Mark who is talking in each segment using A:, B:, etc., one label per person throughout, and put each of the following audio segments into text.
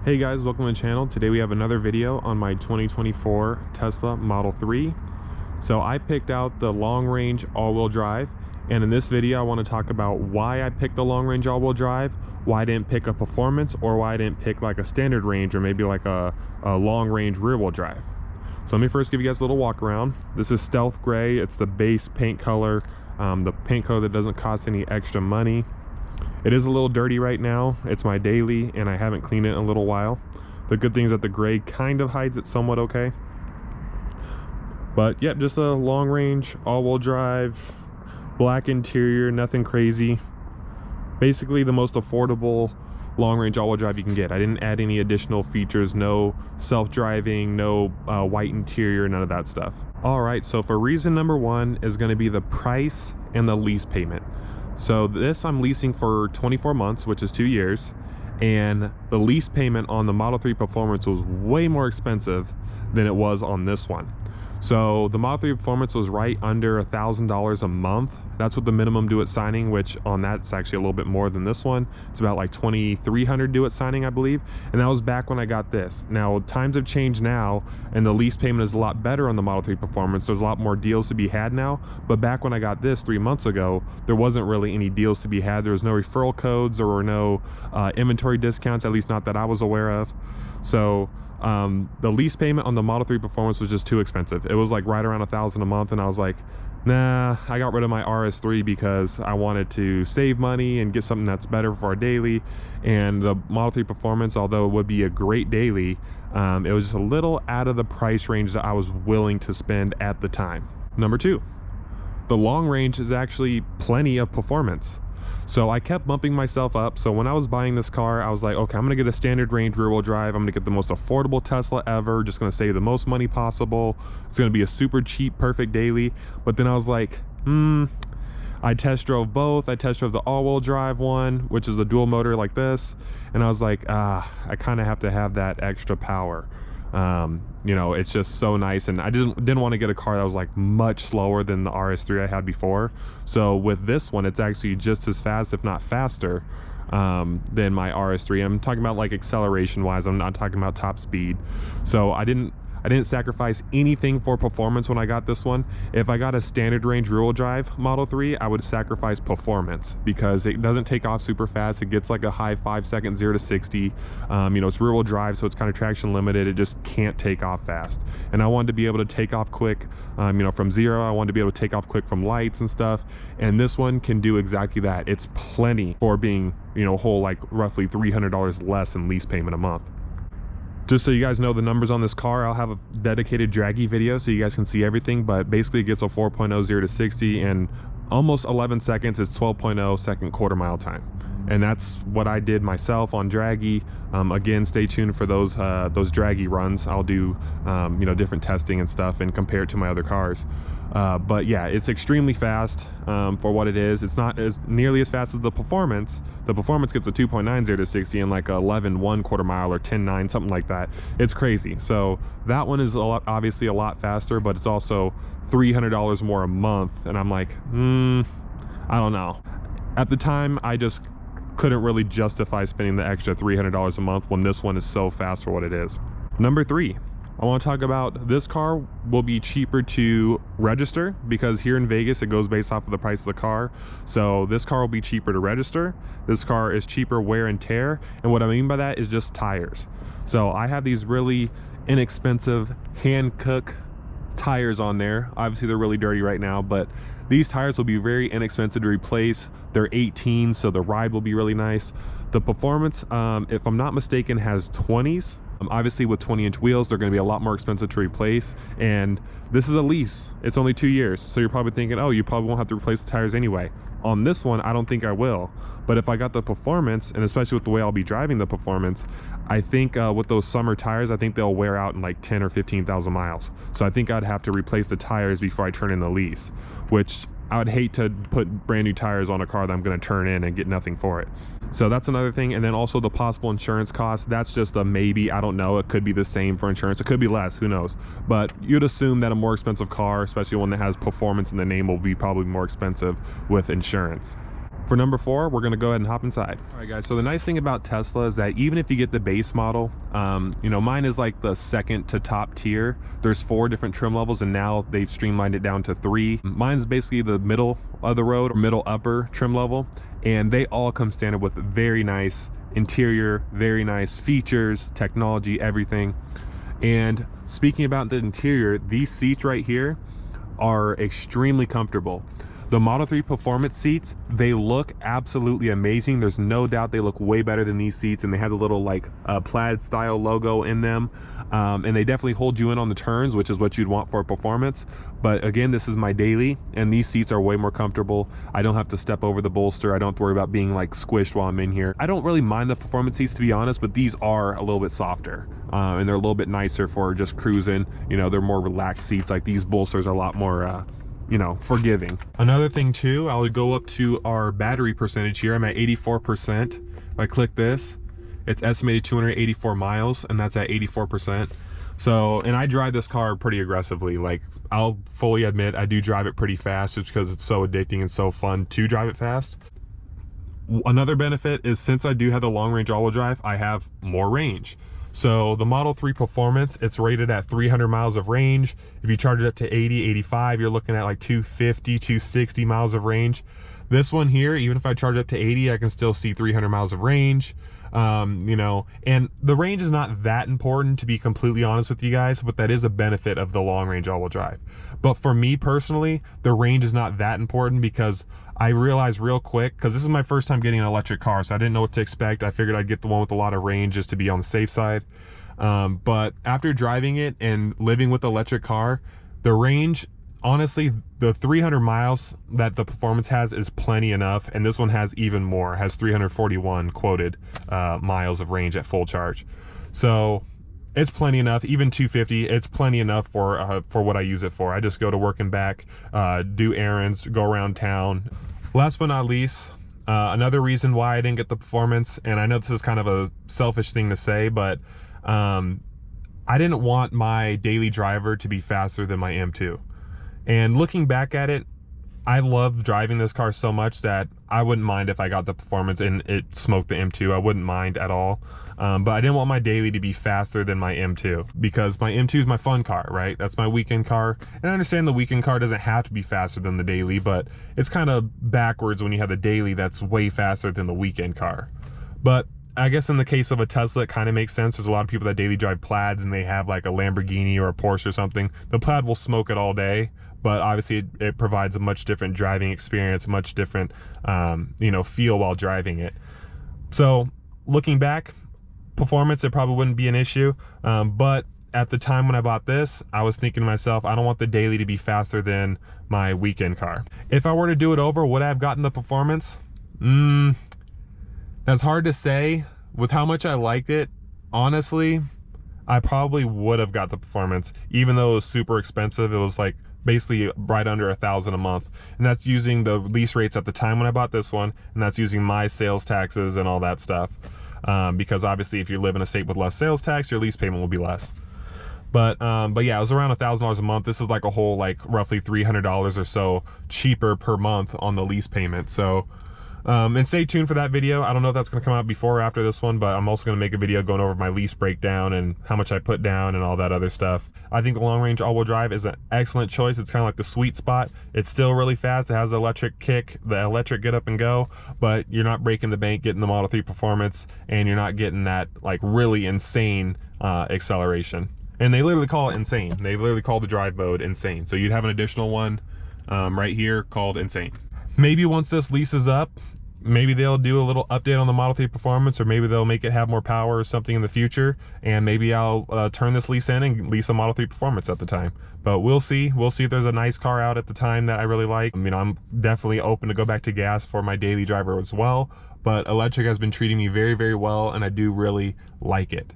A: Hey guys, welcome to the channel. Today we have another video on my 2024 Tesla Model 3. So I picked out the long range all-wheel drive, and in this video I want to talk about why I picked the long range all-wheel drive, why I didn't pick a performance, or why I didn't pick like a standard range or maybe like a long range rear-wheel drive. So let me first give you guys a little walk around. This is stealth gray. It's the base paint color, the paint color that doesn't cost any extra money. It is a little dirty right now. It's my daily and I haven't cleaned it in a little while. The good thing is that the gray kind of hides it somewhat okay. But yep, just a long range all-wheel drive, black interior, nothing crazy. Basically the most affordable long range all-wheel drive you can get. I didn't add any additional features, no self-driving, no white interior, none of that stuff. All right, so for reason number one is going to be the price and the lease payment. So this I'm leasing for 24 months, which is 2 years, and the lease payment on the Model 3 Performance was way more expensive than it was on this one. So the Model 3 Performance was right under $1,000 a month. That's what the minimum due at signing, which on that's actually a little bit more than this one. It's about like $2,300 due at signing, I believe. And that was back when I got this. Now times have changed now, and the lease payment is a lot better on the Model 3 Performance. There's a lot more deals to be had now. But back when I got this 3 months ago, there wasn't really any deals to be had. There was no referral codes, there were no inventory discounts, at least not that I was aware of. So the lease payment on the Model 3 Performance was just too expensive. It was like right around $1,000 a month, and I was like, nah. I got rid of my RS3 because I wanted to save money and get something that's better for our daily. And the Model 3 Performance, although it would be a great daily, it was just a little out of the price range that I was willing to spend at the time. Number two, the long range is actually plenty of performance. So I kept bumping myself up. So when I was buying this car, I was like, okay, I'm gonna get a standard range rear wheel drive. I'm gonna get the most affordable Tesla ever, just gonna save the most money possible. It's gonna be a super cheap, perfect daily. But then I was like, I test drove both. I test drove the all-wheel drive one, which is the dual motor like this. And I was like, I kind of have to have that extra power. You know, it's just so nice, and I didn't want to get a car that was like much slower than the RS3 I had before. So with this one, it's actually just as fast, if not faster, than my RS3. I'm talking about like acceleration wise. I'm not talking about top speed. So I didn't sacrifice anything for performance when I got this one. If I got a standard range rear-wheel drive Model 3, I would sacrifice performance because it doesn't take off super fast. It gets like a high 5 second 0 to 60. You know, it's rear-wheel drive, so it's kind of traction limited. It just can't take off fast. And I wanted to be able to take off quick, you know, from zero. I wanted to be able to take off quick from lights and stuff. And this one can do exactly that. It's plenty for being, you know, whole like roughly $300 less in lease payment a month. Just so you guys know the numbers on this car, I'll have a dedicated draggy video so you guys can see everything, but basically it gets a 4.0 0 to 60 in almost 11 seconds. It's 12.0 second quarter mile time. And that's what I did myself on draggy. Again, stay tuned for those draggy runs. I'll do you know, different testing and stuff and compare it to my other cars. But yeah, it's extremely fast for what it is. It's not as nearly as fast as the Performance. The Performance gets a 2.9 0 to 60 in like 11.1 quarter mile or 10.9, something like that. It's crazy. So that one is obviously a lot faster, but it's also $300 more a month. And I'm like, I don't know. At the time, I just couldn't really justify spending the extra $300 a month when this one is so fast for what it is. Number three, I want to talk about this car will be cheaper to register because here in Vegas it goes based off of the price of the car. So this car will be cheaper to register. This car is cheaper wear and tear, and what I mean by that is just tires. So I have these really inexpensive hand cook tires on there. Obviously they're really dirty right now, but these tires will be very inexpensive to replace. They're 18, so the ride will be really nice. The Performance, if I'm not mistaken, has 20s. Obviously with 20-inch wheels, they're going to be a lot more expensive to replace, and this is a lease. It's only 2 years, so you're probably thinking, oh, you probably won't have to replace the tires anyway. On this one, I don't think I will, but if I got the Performance, and especially with the way I'll be driving the Performance, I think with those summer tires, I think they'll wear out in like 10 or 15,000 miles. So I think I'd have to replace the tires before I turn in the lease, which I would hate to put brand new tires on a car that I'm going to turn in and get nothing for it. So that's another thing. And then also the possible insurance costs, that's just a maybe. I don't know. It could be the same for insurance. It could be less, who knows? But you'd assume that a more expensive car, especially one that has performance in the name, will be probably more expensive with insurance. For number 4, we're gonna go ahead and hop inside. All right guys, so the nice thing about Tesla is that even if you get the base model, you know, mine is like the second to top tier. There's 4 different trim levels and now they've streamlined it down to 3. Mine's basically the middle of the road, or middle upper trim level, and they all come standard with very nice interior, very nice features, technology, everything. And speaking about the interior, these seats right here are extremely comfortable. The Model 3 Performance seats, they look absolutely amazing. There's no doubt they look way better than these seats, and they have a little like plaid style logo in them. And they definitely hold you in on the turns, which is what you'd want for a performance. But again, this is my daily, and these seats are way more comfortable. I don't have to step over the bolster. I don't have to worry about being like squished while I'm in here. I don't really mind the performance seats, to be honest, but these are a little bit softer. And they're a little bit nicer for just cruising. You know, they're more relaxed seats. Like these bolsters are a lot more you know, forgiving. Another thing too, I would go up to our battery percentage here. I'm at 84%. If I click this, it's estimated 284 miles, and that's at 84%. So, and I drive this car pretty aggressively. Like, I'll fully admit I do drive it pretty fast just because it's so addicting and so fun to drive it fast. Another benefit is, since I do have the long range all-wheel drive, I have more range. So the Model 3 Performance, it's rated at 300 miles of range. If you charge it up to 80, 85, you're looking at like 250, 260 miles of range. This one here, even if I charge up to 80, I can still see 300 miles of range. You know, and the range is not that important, to be completely honest with you guys, but that is a benefit of the long range all-wheel drive. But for me personally, the range is not that important, because I realized real quick, because this is my first time getting an electric car, so I didn't know what to expect. I figured I'd get the one with a lot of range just to be on the safe side. But after driving it and living with the electric car, the range, honestly, the 300 miles that the Performance has is plenty enough, and this one has even more. It has 341 quoted miles of range at full charge. So it's plenty enough. Even 250, it's plenty enough for what I use it for. I just go to work and back, do errands, go around town. Last but not least, another reason why I didn't get the Performance, and I know this is kind of a selfish thing to say, but I didn't want my daily driver to be faster than my M2. And looking back at it, I love driving this car so much that I wouldn't mind if I got the Performance and it smoked the M2. I wouldn't mind at all. But I didn't want my daily to be faster than my M2, because my M2 is my fun car, right? That's my weekend car. And I understand the weekend car doesn't have to be faster than the daily, but it's kind of backwards when you have the daily that's way faster than the weekend car. But I guess in the case of a Tesla, it kind of makes sense. There's a lot of people that daily drive plaids and they have like a Lamborghini or a Porsche or something. The plaid will smoke it all day, but obviously it provides a much different driving experience, much different, you know, feel while driving it. So looking back, Performance, it probably wouldn't be an issue. But at the time when I bought this, I was thinking to myself, I don't want the daily to be faster than my weekend car. If I were to do it over, would I have gotten the Performance? That's hard to say. With how much I liked it, honestly, I probably would have got the Performance, even though it was super expensive. It was like basically right under $1,000 a month, and that's using the lease rates at the time when I bought this one, and that's using my sales taxes and all that stuff. Because obviously if you live in a state with less sales tax, your lease payment will be less. But yeah, it was around $1,000 a month. This is like a whole, like roughly $300 or so cheaper per month on the lease payment. So and stay tuned for that video. I don't know if that's going to come out before or after this one, but I'm also going to make a video going over my lease breakdown and how much I put down and all that other stuff. I think the long range all-wheel drive is an excellent choice. It's kind of like the sweet spot. It's still really fast. It has the electric kick, the electric get up and go, but you're not breaking the bank getting the Model 3 Performance, and you're not getting that like really insane acceleration. And they literally call it insane. They literally call the drive mode insane. So you'd have an additional one right here called insane. Maybe once this lease is up, maybe they'll do a little update on the Model 3 Performance, or maybe they'll make it have more power or something in the future, and maybe I'll turn this lease in and lease a Model 3 Performance at the time. But we'll see. We'll see if there's a nice car out at the time that I really like. I mean, I'm definitely open to go back to gas for my daily driver as well, but electric has been treating me very, very well, and I do really like it.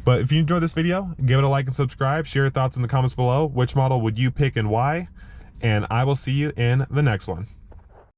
A: But if you enjoyed this video, give it a like and subscribe. Share your thoughts in the comments below. Which model would you pick and why? And I will see you in the next one.